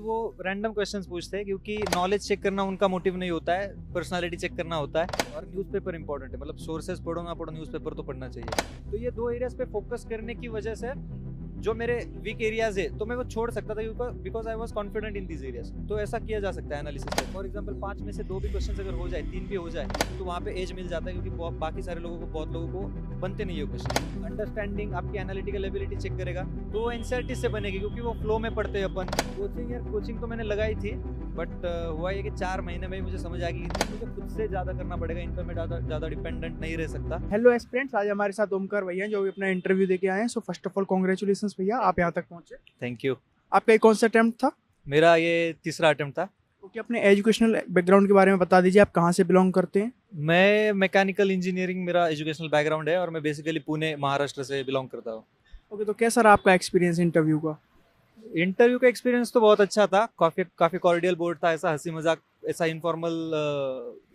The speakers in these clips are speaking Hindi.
वो रैंडम क्वेश्चंस पूछते हैं क्योंकि नॉलेज चेक करना उनका मोटिव नहीं होता है, पर्सनालिटी चेक करना होता है। और न्यूज़पेपर इंपॉर्टेंट है, मतलब सोर्सेज पढ़ो ना पढ़ो, न्यूज़पेपर तो पढ़ना चाहिए। तो ये दो एरियाज पे फोकस करने की वजह से जो मेरे वीक एरियाज है तो मैं वो छोड़ सकता था because I was confident in these areas. तो ऐसा किया जा सकता है एनालिसिस में। फॉर एग्जाम्पल 5 में से 2 भी क्वेश्चन अगर हो जाए, 3 भी हो जाए, तो वहाँ पे एज मिल जाता है क्योंकि बाकी सारे लोगों को, बहुत लोगों को बनते नहीं है क्वेश्चन। अंडरस्टैंडिंग आपकी एनालिटिकल एबिलिटी चेक करेगा, तो वो एनसीईआरटी से बनेगी क्योंकि वो फ्लो में पढ़ते हैं अपन। कोचिंग तो मैंने लगाई थी, बट हुआ ये कि 4 महीने में ही मुझे समझ आ गई कि मुझे खुद से ज़्यादा करना पड़ेगा, इन पर मैं ज़्यादा डिपेंडेंट नहीं रह सकता। हेलो एस्पिरेंट्स, आज हमारे साथ ओमकार भैया जो भी अपना इंटरव्यू देके आए हैं। So first of all congratulations भैया, आप यहाँ तक पहुंचे। Thank you. आपका ये कौन सा अटेम्प्ट था? मेरा ये तीसरा अटेम्प्ट था। ओके, अपने एजुकेशनल बैकग्राउंड के बारे में बता दीजिए, आप कहाँ से बिलोंग करते हैं? मैं मैकेनिकल इंजीनियरिंग मेरा एजुकेशनल बैकग्राउंड है और मैं बेसिकली पुणे महाराष्ट्र से बिलोंग करता हूँ। ओके, तो कैसा रहा आपका एक्सपीरियंस इंटरव्यू का? इंटरव्यू का एक्सपीरियंस तो बहुत अच्छा था, काफ़ी कॉर्डियल बोर्ड था, ऐसा हंसी मजाक, ऐसा इनफॉर्मल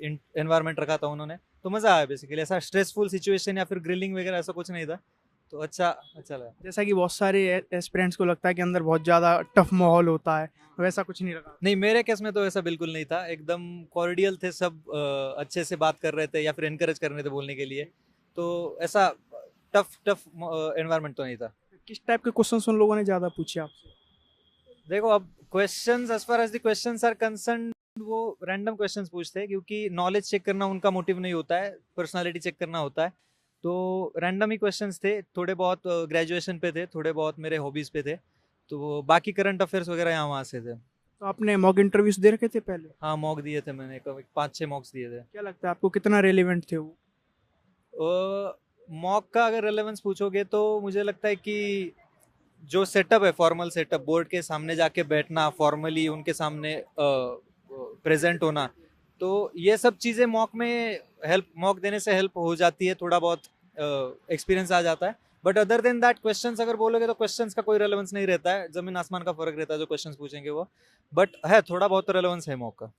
एनवायरनमेंट रखा था उन्होंने, तो मज़ा आया। बेसिकली ऐसा स्ट्रेसफुल सिचुएशन या फिर ग्रिलिंग वगैरह ऐसा कुछ नहीं था, तो अच्छा लगा। जैसा कि बहुत सारे एस्पिरेंट्स को लगता है कि अंदर बहुत ज़्यादा टफ माहौल होता है, वैसा कुछ नहीं लगा? नहीं, मेरे केस में तो ऐसा बिल्कुल नहीं था, एकदम कॉर्डियल थे सब, अच्छे से बात कर रहे थे या फिर एनकरेज कर रहे थे बोलने के लिए, तो ऐसा टफ एनवायरनमेंट तो नहीं था। किस टाइप के क्वेश्चन उन लोगों ने ज़्यादा पूछे आपसे? देखो, अब questions as far as the questions are concern, वो रैंडम क्वेश्चंस पूछते हैं क्योंकि नॉलेज चेक करना उनका मोटिव नहीं होता है, पर्सनालिटी चेक करना होता है। तो रैंडम ही क्वेश्चंस थे, थोड़े बहुत ग्रेजुएशन पे थे, थोड़े बहुत मेरे हॉबीज पे थे, तो बाकी करंट अफेयर्स वगैरह यहाँ वहाँ से थे। तो आपने मॉक इंटरव्यूज दे रखे थे पहले? हाँ, मॉक दिए थे मैंने, 5-6 मॉक्स दिए थे। क्या लगता है आपको कितना रेलिवेंट थे वो? मॉक का अगर रेलेवेंस पूछोगे तो मुझे लगता है कि जो सेटअप है, फॉर्मल सेटअप, बोर्ड के सामने जाके बैठना, फॉर्मली उनके सामने प्रेजेंट होना, तो ये सब चीज़ें मॉक देने से हेल्प हो जाती है, थोड़ा बहुत एक्सपीरियंस आ जाता है। But other than that, questions अगर बोलोगे तो क्वेश्चंस का कोई रेलेवेंस नहीं रहता है, जमीन आसमान का फर्क रहता है जो क्वेश्चंस पूछेंगे वो। बट है, थोड़ा बहुत तो रेलेवेंस है मॉक का।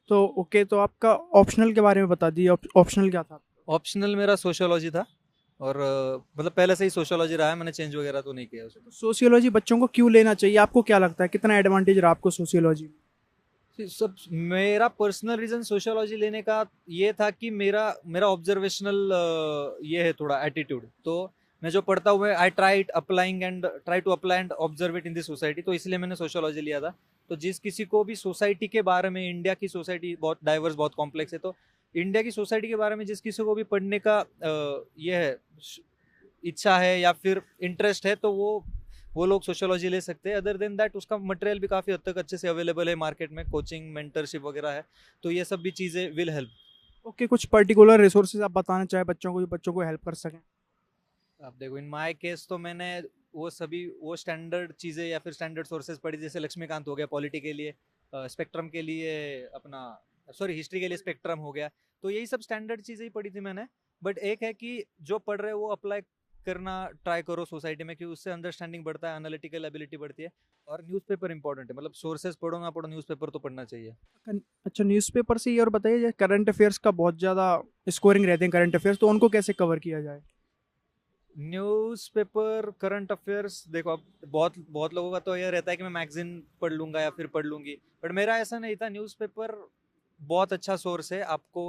तो ओके, तो आपका ऑप्शनल के बारे में बता दीजिए, ऑप्शनल क्या था? ऑप्शनल मेरा सोशियोलॉजी था, और मतलब पहले से ही सोशियोलॉजी रहा है, मैंने चेंज वगैरह तो नहीं किया उसको। तो सोशियोलॉजी बच्चों को क्यों लेना चाहिए, आपको क्या लगता है कितना एडवांटेज रहा आपको सोशियोलॉजी में? सब मेरा पर्सनल रीजन सोशियोलॉजी लेने का ये था कि मेरा ऑब्जर्वेशनल ये है थोड़ा एटीट्यूड, तो मैं जो पढ़ता हूँ I try to apply and observe it in the society, तो इसलिए मैंने सोशियोलॉजी लिया था। तो जिस किसी को भी सोसाइटी के बारे में, इंडिया की सोसाइटी बहुत डाइवर्स, बहुत कॉम्प्लेक्स है, तो इंडिया की सोसाइटी के बारे में जिस किसी को भी पढ़ने का ये है, इच्छा है या फिर इंटरेस्ट है, तो वो लोग सोशियोलॉजी ले सकते हैं। अदर देन दैट, उसका मटेरियल भी काफ़ी हद तक अच्छे से अवेलेबल है मार्केट में, कोचिंग, मेंटरशिप वगैरह है, तो ये सब भी चीज़ें विल हेल्प। ओके, कुछ पर्टिकुलर रिसोर्सेज आप बताना चाहे बच्चों को, जो बच्चों को हेल्प कर सकें? आप देखो, इन माय केस तो मैंने वो स्टैंडर्ड चीज़ें या फिर स्टैंडर्ड सोर्सेज पढ़ी, जैसे लक्ष्मीकांत हो गया पॉलिटी के लिए, स्पेक्ट्रम के लिए अपना, सॉरी हिस्ट्री के लिए स्पेक्ट्रम हो गया, तो यही सब स्टैंडर्ड चीज़ें ही पढ़ी थी मैंने। बट एक है कि जो पढ़ रहे हैं वो अप्लाई करना ट्राई करो सोसाइटी में, क्योंकि उससे अंडरस्टैंडिंग बढ़ता है, एनालिटिकल एबिलिटी बढ़ती है। और न्यूज़पेपर इंपॉर्टेंट है, मतलब सोर्सेज पढ़ो ना पढ़ो, न्यूज़पेपर तो पढ़ना चाहिए। अच्छा, न्यूज़पेपर से ये और बताइए, करंट अफेयर्स का बहुत ज़्यादा स्कोरिंग रहते हैं करंट अफेयर्स, तो उनको कैसे कवर किया जाए? न्यूज़पेपर करंट अफेयर्स, देखो, अब बहुत बहुत लोगों का तो ये रहता है कि मैं मैगजीन पढ़ लूंगा या फिर पढ़ लूंगी, बट मेरा ऐसा नहीं था। न्यूज़पेपर बहुत अच्छा सोर्स है आपको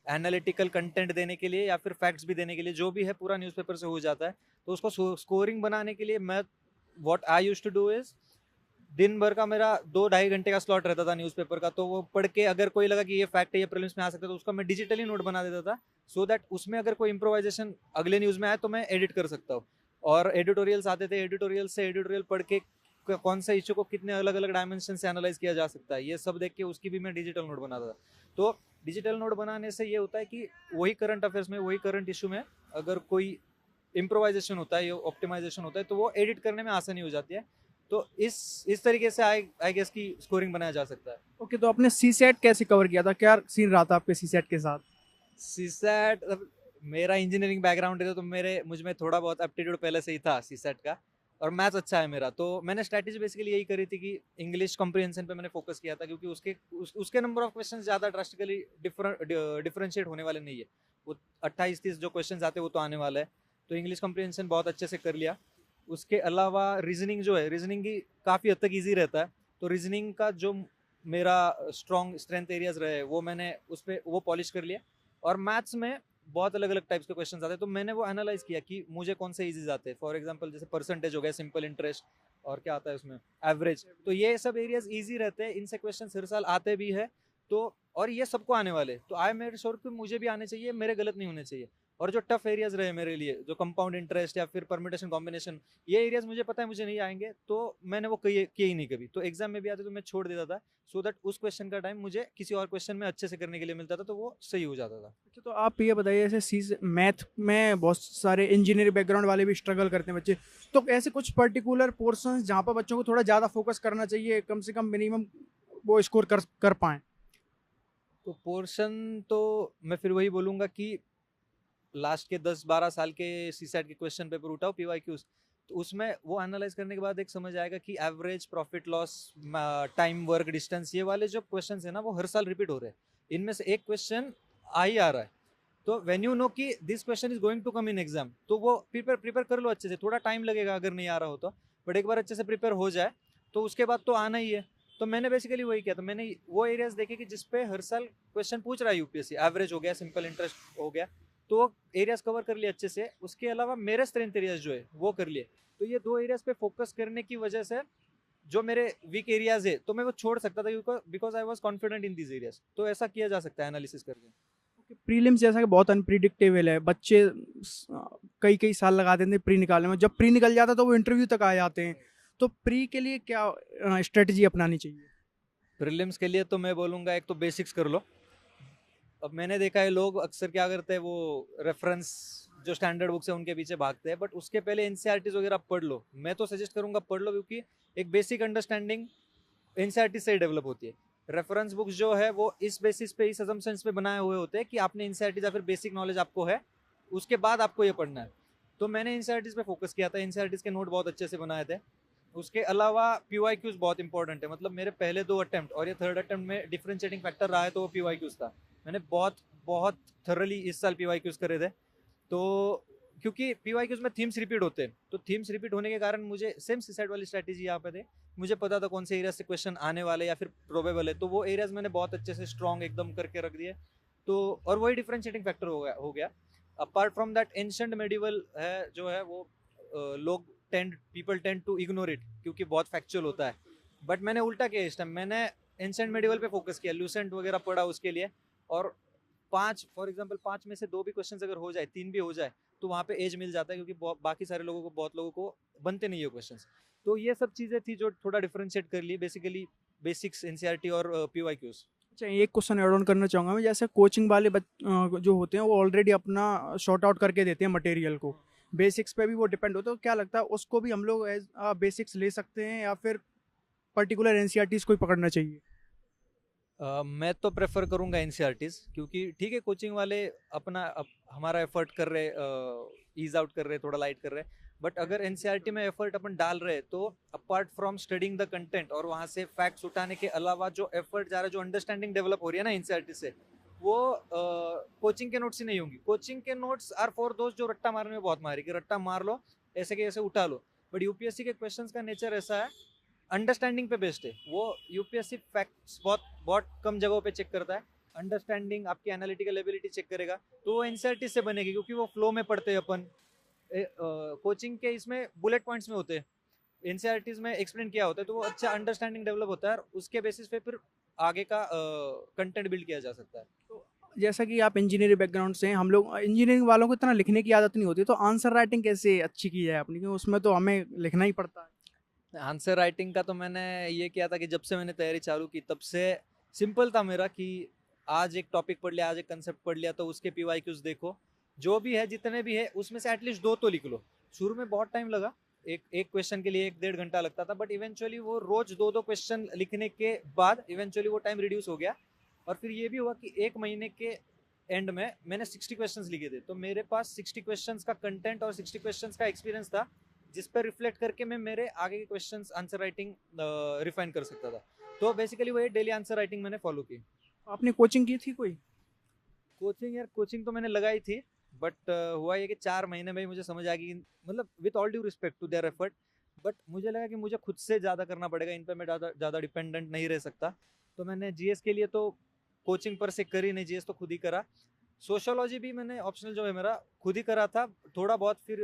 एनालिटिकल कंटेंट देने के लिए या फिर फैक्ट्स भी देने के लिए, जो भी है पूरा न्यूज़पेपर से हो जाता है। तो उसको स्कोरिंग बनाने के लिए मैं, what I used to do is, दिन भर का मेरा 2-2.5 घंटे का स्लॉट रहता था न्यूज़पेपर का, तो वो पढ़ के अगर कोई लगा कि ये फैक्ट है, ये प्रीलिम्स में आ सकता है, तो उसका मैं डिजिटली नोट बना देता था, सो दैट उसमें अगर कोई इम्प्रोवाइजेशन अगले न्यूज़ में आए तो मैं एडिट कर सकता हूँ। और एडिटोरियल्स आते थे, एडिटोरियल पढ़ के कौन सा इशू को कितने अलग अलग डायमेंशन से एनालाइज किया जा सकता है, ये सब देख के उसकी भी मैं डिजिटल नोट बनाता था। तो डिजिटल नोट बनाने से ये होता है कि वही करंट अफेयर्स में, वही करंट इशू में अगर कोई इम्प्रोवाइजेशन होता है, ऑप्टिमाइजेशन होता है, तो वो एडिट करने में आसानी हो जाती है। तो इस तरीके से आई गेस की स्कोरिंग बनाया जा सकता है। ओके, तो आपने सी सेट कैसे कवर किया था, क्या सीन रहा था आपके सी सेट के साथ? सीसैट, मेरा इंजीनियरिंग बैकग्राउंड है, तो मुझ में थोड़ा बहुत एप्टीट्यूड पहले से ही था सीसैट का, और मैथ्स अच्छा है मेरा, तो मैंने स्ट्रैटेजी बेसिकली यही करी थी कि इंग्लिश कॉम्प्रिहेंशन पे मैंने फोकस किया था, क्योंकि उसके नंबर ऑफ क्वेश्चन ज़्यादा ड्रास्टिकली डिफरेंशिएट होने वाले नहीं है। वो 28-30 जो क्वेश्चन आते हैं वो तो आने वाला है, तो इंग्लिश कॉम्प्रिहेंशन बहुत अच्छे से कर लिया। उसके अलावा रीजनिंग जो है, रीजनिंग की काफ़ी हद तक ईजी रहता है, तो रीजनिंग का जो मेरा स्ट्रॉन्ग स्ट्रेंथ एरियाज रहे वो मैंने उस पर वो पॉलिश कर लिया। और मैथ्स में बहुत अलग अलग टाइप्स के क्वेश्चन आते हैं, तो मैंने वो एनालाइज किया कि मुझे कौन से इजी आते हैं। फॉर एग्जांपल जैसे परसेंटेज हो गया, सिंपल इंटरेस्ट, और क्या आता है उसमें, एवरेज। तो ये सब एरियाज इजी रहते हैं, इनसे क्वेश्चन हर साल आते भी है। तो और ये सबको आने वाले, तो आई मेड श्योर कि मुझे भी आने चाहिए, मेरे गलत नहीं होने चाहिए। और जो टफ एरियाज रहे मेरे लिए, जो कंपाउंड इंटरेस्ट या फिर परम्यूटेशन कॉम्बिनेशन, ये एरियाज मुझे पता है मुझे नहीं आएंगे, तो मैंने वो किए ही नहीं कभी। तो एग्जाम में भी आते तो मैं छोड़ देता था, सो दैट उस क्वेश्चन का टाइम मुझे किसी और क्वेश्चन में अच्छे से करने के लिए मिलता था, तो वो सही हो जाता था। अच्छा, तो आप ये बताइए, जैसे सी मैथ में बहुत सारे इंजीनियरिंग बैकग्राउंड वाले भी स्ट्रगल करते हैं बच्चे, तो ऐसे कुछ पर्टिकुलर पोर्शंस जहाँ पर बच्चों को थोड़ा ज़्यादा फोकस करना चाहिए, कम से कम मिनिमम वो स्कोर कर पाएँ? तो पोर्शन तो मैं फिर वही बोलूंगा कि लास्ट के 10-12 साल के सीसैट के क्वेश्चन पेपर उठाओ, पीवाईक्यूज, तो उसमें वो एनालाइज करने के बाद एक समझ आएगा कि average, profit loss, time, work, distance, ये वाले जो क्वेश्चन है ना वो हर साल रिपीट हो रहे हैं। इनमें से एक क्वेश्चन आ ही आ रहा है, तो वेन यू नो कि this question is going to come in exam, तो वो प्रिपेयर प्रिपेयर कर लो अच्छे से। थोड़ा टाइम लगेगा अगर नहीं आ रहा हो तो, बट एक बार अच्छे से प्रिपेयर हो जाए तो उसके बाद तो आना ही है। तो मैंने बेसिकली वही किया था, मैंने वो एरियाज देखे कि जिसपे हर साल क्वेश्चन पूछ रहा है यूपीएससी, एवरेज हो गया, सिंपल इंटरेस्ट हो गया, तो वो एरियाज कवर कर लिए अच्छे से। उसके अलावा मेरे स्ट्रेंथ एरियाज जो है वो कर लिए। तो ये दो एरियाज पे फोकस करने की वजह से जो मेरे वीक एरियाज है तो मैं वो छोड़ सकता था, because I was confident in these areas. तो ऐसा किया जा सकता है एनालिसिस करके। प्रीलिम्स जैसा कि बहुत अनप्रिडिक्टेबल है, बच्चे कई कई साल लगा देते हैं प्री निकालने में, जब प्री निकल जाता है तो वो इंटरव्यू तक आ जाते हैं। तो प्री के लिए क्या स्ट्रेटजी अपनानी चाहिए? प्रीलिम्स के लिए तो मैं बोलूंगा एक तो बेसिक्स कर लो। अब मैंने देखा है लोग अक्सर क्या करते हैं, वो रेफरेंस जो स्टैंडर्ड बुक्स है उनके पीछे भागते हैं, बट उसके पहले एनसीईआरटीज वगैरह पढ़ लो। मैं तो सजेस्ट करूंगा पढ़ लो, क्योंकि एक बेसिक अंडरस्टैंडिंग एनसीईआरटी से ही डेवलप होती है। रेफरेंस बुक्स जो है वो इस बेसिस पे, इस असम्पशंस पे बनाए हुए होते हैं कि आपने एनसीईआरटी या फिर बेसिक नॉलेज आपको है, उसके बाद आपको ये पढ़ना है। तो मैंने एनसीईआरटीज पे फोकस किया था, एनसीईआरटीज के नोट बहुत अच्छे से बनाए थे। उसके अलावा पीवाईक्यूज बहुत इंपॉर्टेंट है, मतलब मेरे पहले 2 अटेम्प्ट और ये थर्ड अटेम्प्ट में डिफरेंशिएटिंग फैक्टर रहा है तो वो पीवाईक्यूज था। मैंने बहुत बहुत थरली इस साल पीवाईक्यूज करे थे। तो क्योंकि पीवाईक्यूज में थीम्स रिपीट होते हैं, तो थीम्स रिपीट होने के कारण मुझे सेम सीसेट वाली स्ट्रैटेजी यहाँ पे थे। मुझे पता था कौन से एरिया से क्वेश्चन आने वाले या फिर प्रोबेबल है, तो वो एरियाज मैंने बहुत अच्छे से स्ट्रॉन्ग एकदम करके रख दिए। तो और वही डिफरेंशिएटिंग फैक्टर हो गया। Apart from that ancient medieval है जो है वो लोग people tend to ignore it क्योंकि बहुत फैक्चुअल होता है। बट मैंने उल्टा किया इस टाइम, मैंने एंशंट मेडिवल पे फोकस किया, लूसेंट वगैरह पढ़ा उसके लिए। और 5 फॉर एग्जांपल 5 में से 2 भी क्वेश्चंस अगर हो जाए, 3 भी हो जाए, तो वहाँ पे एज मिल जाता है, क्योंकि बाकी सारे लोगों को, बहुत लोगों को बनते नहीं है क्वेश्चंस। तो ये सब चीज़ें थी जो थोड़ा डिफरेंशिएट कर ली, बेसिकली बेसिक्स, एनसीईआरटी और पीवाईक्यूज। अच्छा, एक क्वेश्चन ऐड ऑन करना चाहूँगा मैं, जैसे कोचिंग वाले जो होते हैं वो ऑलरेडी अपना शॉर्ट आउट करके देते हैं मटेरियल को, बेसिक्स पे भी वो डिपेंड होता है, तो क्या लगता है उसको भी हम लोग एज बेसिक्स ले सकते हैं या फिर पर्टिकुलर एनसीईआरटीज को ही पकड़ना चाहिए? मैं तो प्रेफर करूंगा एनसीईआरटीज, क्योंकि ठीक है कोचिंग वाले हमारा एफर्ट कर रहे, ईज आउट कर रहे, थोड़ा लाइट कर रहे, बट अगर एनसीईआरटी में एफर्ट अपन डाल रहे तो apart from studying the content और वहां से फैक्ट्स उठाने के अलावा जो एफर्ट जा रहा है, जो अंडरस्टैंडिंग डेवलप हो रही है ना एनसीईआरटी से, वो कोचिंग के नोट्स ही नहीं होंगी। कोचिंग के नोट्स आर फॉर दोस्त जो रट्टा मारने में बहुत मारे, कि रट्टा मार लो, ऐसे के ऐसे उठा लो। बट यूपीएससी के क्वेश्चंस का नेचर ऐसा है, अंडरस्टैंडिंग पे बेस्ड है। वो यूपीएससी फैक्ट्स बहुत बहुत कम जगहों पे चेक करता है, अंडरस्टैंडिंग, आपकी एनालिटिकल एबिलिटी चेक करेगा, तो वो एनसीईआरटी से बनेगी, क्योंकि वो फ्लो में पढ़ते हैं अपन। कोचिंग के इसमें बुलेट पॉइंट्स में होते हैं, एनसीईआरटीज में एक्सप्लेन किया होता है, तो वो अच्छा अंडरस्टैंडिंग डेवलप होता है, और उसके बेसिस पे फिर आगे का कंटेंट बिल्ड किया जा सकता है। तो जैसा कि आप इंजीनियरिंग बैकग्राउंड से हैं, हम लोग इंजीनियरिंग वालों को इतना लिखने की आदत नहीं होती, तो आंसर राइटिंग कैसे अच्छी की जाए अपनी, क्योंकि उसमें तो हमें लिखना ही पड़ता है। आंसर राइटिंग का तो मैंने ये किया था कि जब से मैंने तैयारी चालू की तब से सिंपल था मेरा, कि आज एक टॉपिक पढ़ लिया, आज एक कंसेप्ट पढ़ लिया, तो उसके पीवाईक्यूज देखो, जो भी है जितने भी है उसमें से एटलीस्ट 2 तो लिख लो। शुरू में बहुत टाइम लगा, एक एक क्वेश्चन के लिए 1-1.5 घंटा लगता था, बट इवेंचुअली वो रोज 2-2 क्वेश्चन लिखने के बाद इवेंचुअली वो टाइम रिड्यूस हो गया। और फिर ये भी हुआ कि 1 महीने के एंड में मैंने 60 क्वेश्चंस लिखे थे, तो मेरे पास 60 क्वेश्चंस का कंटेंट और 60 क्वेश्चंस का एक्सपीरियंस था, जिस पर रिफ्लेक्ट करके मैं मेरे आगे के क्वेश्चंस आंसर राइटिंग रिफाइन कर सकता था। तो बेसिकली वही डेली आंसर राइटिंग मैंने फॉलो की। आपने कोचिंग की थी कोई? कोचिंग, यार कोचिंग तो मैंने लगाई थी, बट हुआ ये कि 4 महीने में ही मुझे समझ आ गई, मतलब with all due respect to their effort, but मुझे लगा कि मुझे खुद से ज़्यादा करना पड़ेगा, इन पे मैं ज़्यादा ज़्यादा डिपेंडेंट नहीं रह सकता। तो मैंने जीएस के लिए तो कोचिंग पर से करी नहीं, जीएस तो खुद ही करा। सोशियोलॉजी भी मैंने ऑप्शनल जो है मेरा खुद ही करा था, थोड़ा बहुत फिर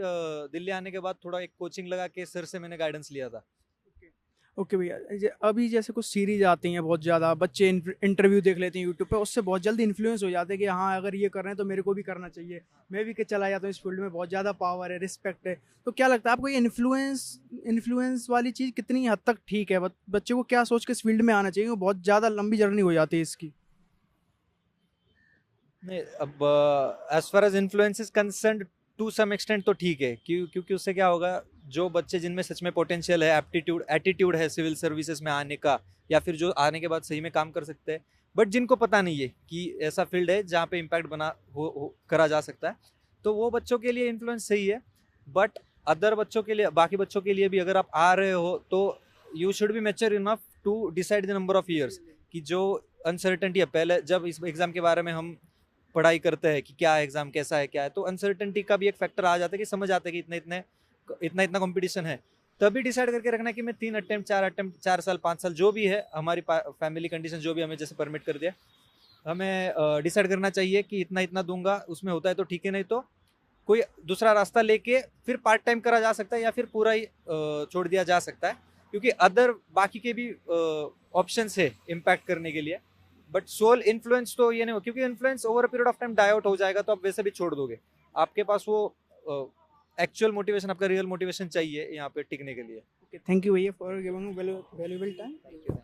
दिल्ली आने के बाद थोड़ा एक कोचिंग लगा के सर से मैंने गाइडेंस लिया था। ओके भैया, अभी जैसे कुछ सीरीज आती हैं बहुत ज़्यादा, बच्चे इंटरव्यू देख लेते हैं यूट्यूब पे, उससे बहुत जल्दी इन्फ्लुएंस हो जाते हैं कि हाँ अगर ये कर रहे हैं तो मेरे को भी करना चाहिए, मैं भी चला जाता हूँ इस फील्ड में, बहुत ज़्यादा पावर है, रिस्पेक्ट है। तो क्या लगता है आपको, ये इन्फ्लुएंस वाली चीज़ कितनी हद तक ठीक है? बच्चे को क्या सोच के इस फील्ड में आना चाहिए? वो बहुत ज़्यादा लंबी जर्नी हो जाती है इसकी। नहीं, अब as far as influence is concern to some extent तो ठीक है, क्योंकि उससे क्या होगा, जो बच्चे जिनमें सच में पोटेंशियल है, एप्टीट्यूड एटीट्यूड है सिविल सर्विसेज में आने का, या फिर जो आने के बाद सही में काम कर सकते हैं, बट जिनको पता नहीं है कि ऐसा फील्ड है जहाँ पे इम्पैक्ट करा जा सकता है, तो वो बच्चों के लिए इन्फ्लुएंस सही है। बट अदर बच्चों के लिए, बाकी बच्चों के लिए भी अगर आप आ रहे हो तो you should be mature enough to decide the number of years, कि जो अनसर्टेनिटी है, पहले जब इस एग्जाम के बारे में हम पढ़ाई करते हैं कि क्या एग्जाम कैसा है क्या है, तो अनसर्टेनिटी का भी एक फैक्टर आ जाता है कि समझ आता है कि इतना इतना कंपटीशन है, तभी डिसाइड करके रखना है कि मैं 3 अटेम्प्ट 4 अटेम्प्ट 4 साल 5 साल जो भी है, हमारी फैमिली कंडीशन जो भी हमें जैसे परमिट कर दिया, हमें डिसाइड करना चाहिए कि इतना इतना दूंगा, उसमें होता है तो ठीक है, नहीं तो कोई दूसरा रास्ता लेके फिर पार्ट टाइम करा जा सकता है, या फिर पूरा ही छोड़ दिया जा सकता है, क्योंकि अदर बाकी के भी ऑप्शंस है इम्पैक्ट करने के लिए। बट सोल इन्फ्लुएंस तो ये नहीं हो, क्योंकि influence over a period of time die out हो जाएगा तो आप वैसे भी छोड़ दोगे। आपके पास वो एक्चुअल मोटिवेशन, आपका रियल मोटिवेशन चाहिए यहाँ पे टिकने के लिए। थैंक यू भैया for giving valuable time. Thank you.